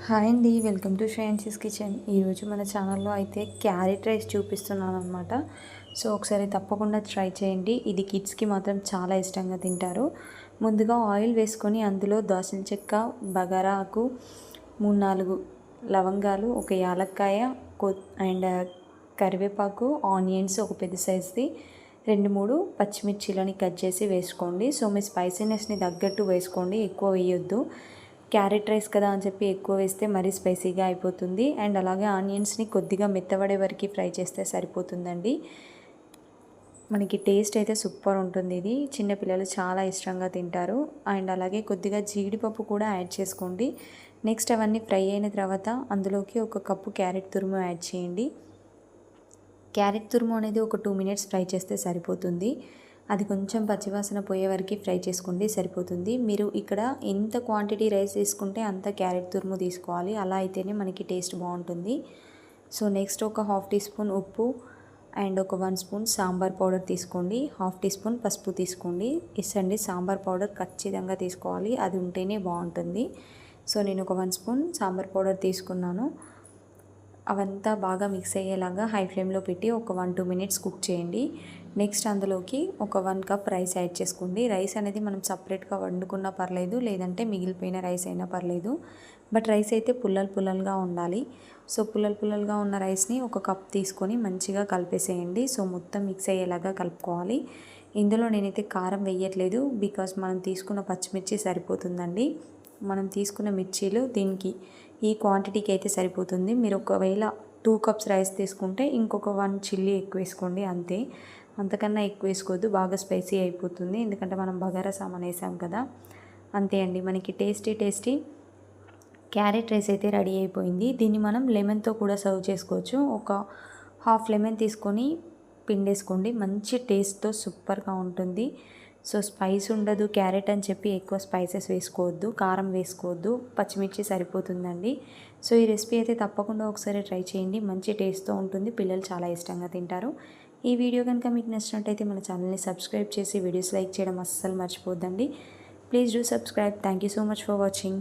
Hi అండి, welcome to శ్రేయాన్సీస్ kitchen. ఈరోజు మన ఛానల్లో అయితే క్యారెట్ రైస్ చూపిస్తున్నాను అనమాట. సో ఒకసారి తప్పకుండా ట్రై చేయండి. ఇది కిడ్స్కి మాత్రం చాలా ఇష్టంగా తింటారు. ముందుగా ఆయిల్ వేసుకొని అందులో దాల్చిన చెక్క, బగారా ఆకు, 3-4 లవంగాలు, ఒక యాలక్కాయ అండ్ కరివేపాకు, ఆనియన్స్ ఒక పెద్ద సైజ్ది, 2-3 పచ్చిమిర్చిలని కట్ చేసి వేసుకోండి. సో మీ స్పైసీనెస్ని తగ్గట్టు వేసుకోండి, ఎక్కువ వేయొద్దు. క్యారెట్ రైస్ కదా అని చెప్పి ఎక్కువ వేస్తే మరీ స్పైసీగా అయిపోతుంది. అండ్ అలాగే ఆనియన్స్ని కొద్దిగా మెత్తబడే వరకు ఫ్రై చేస్తే సరిపోతుందండి. మనకి టేస్ట్ అయితే సూపర్ ఉంటుంది. ఇది చిన్నపిల్లలు చాలా ఇష్టంగా తింటారు. అండ్ అలాగే కొద్దిగా జీడిపప్పు కూడా యాడ్ చేసుకోండి. నెక్స్ట్ అవన్నీ ఫ్రై అయిన తర్వాత అందులోకి 1 కప్పు క్యారెట్ తురుము యాడ్ చేయండి. క్యారెట్ తురుము అనేది ఒక 2 మినిట్స్ ఫ్రై చేస్తే సరిపోతుంది. అది కొంచెం పచ్చివాసన పోయే వరకు ఫ్రై చేసుకోండి, సరిపోతుంది. మీరు ఇక్కడ ఎంత క్వాంటిటీ రైస్ తీసుకుంటే అంత క్యారెట్ తురుము తీసుకోవాలి, అలా అయితేనే మనకి టేస్ట్ బాగుంటుంది. సో నెక్స్ట్ ఒక 1/2 టీ స్పూన్ ఉప్పు అండ్ ఒక 1 స్పూన్ సాంబార్ పౌడర్ తీసుకోండి. 1/2 టీ స్పూన్ పసుపు తీసుకోండి. ఇసండి సాంబార్ పౌడర్ ఖచ్చితంగా తీసుకోవాలి, అది ఉంటేనే బాగుంటుంది. సో నేను ఒక 1 స్పూన్ సాంబార్ పౌడర్ తీసుకున్నాను. అవంతా బాగా మిక్స్ అయ్యేలాగా హై ఫ్లేమ్లో పెట్టి ఒక 1-2 మినిట్స్ కుక్ చేయండి. నెక్స్ట్ అందులోకి ఒక 1 కప్ రైస్ యాడ్ చేసుకోండి. రైస్ అనేది మనం సపరేట్గా వండుకున్నా పర్లేదు, లేదంటే మిగిలిపోయిన రైస్ అయినా పర్లేదు. బట్ రైస్ అయితే పుల్లలుగా ఉండాలి. సో పుల్లలుగా ఉన్న రైస్ని 1 కప్ తీసుకొని మంచిగా కలిపేసేయండి. సో మొత్తం మిక్స్ అయ్యేలాగా కలుపుకోవాలి. ఇందులో నేనైతే కారం వేయట్లేదు, బికాస్ మనం తీసుకున్న పచ్చిమిర్చి సరిపోతుందండి. మనం తీసుకున్న మిర్చీలు దీనికి ఈ క్వాంటిటీకి అయితే సరిపోతుంది. మీరు ఒకవేళ 2 కప్స్ రైస్ తీసుకుంటే ఇంకొక 1 చిల్లీ ఎక్కువ వేసుకోండి, అంతే. అంతకన్నా ఎక్కువ వేసుకోవద్దు, బాగా స్పైసీ అయిపోతుంది. ఎందుకంటే మనం బగారా సామాన్ వేసాం కదా. అంతే అండి, మనకి టేస్టీ క్యారెట్ రైస్ అయితే రెడీ అయిపోయింది. దీన్ని మనం లెమన్తో కూడా సర్వ్ చేసుకోవచ్చు. ఒక హాఫ్ లెమన్ తీసుకొని పిండేసుకోండి, మంచి టేస్ట్తో సూపర్గా ఉంటుంది. సో స్పైస్ ఉండదు క్యారెట్ అని చెప్పి ఎక్కువ స్పైసెస్ వేసుకోవద్దు, కారం వేసుకోవద్దు, పచ్చిమిర్చి సరిపోతుందండి. సో ఈ రెసిపీ అయితే తప్పకుండా ఒకసారి ట్రై చేయండి, మంచి టేస్ట్తో ఉంటుంది, పిల్లలు చాలా ఇష్టంగా తింటారు. ఈ వీడియో కనుక మీకు నచ్చినట్టయితే మన ఛానల్ని సబ్స్క్రైబ్ చేసి వీడియోస్ లైక్ చేయడం అస్సలు మర్చిపోద్దండి. Please do subscribe. Thank you so much for watching.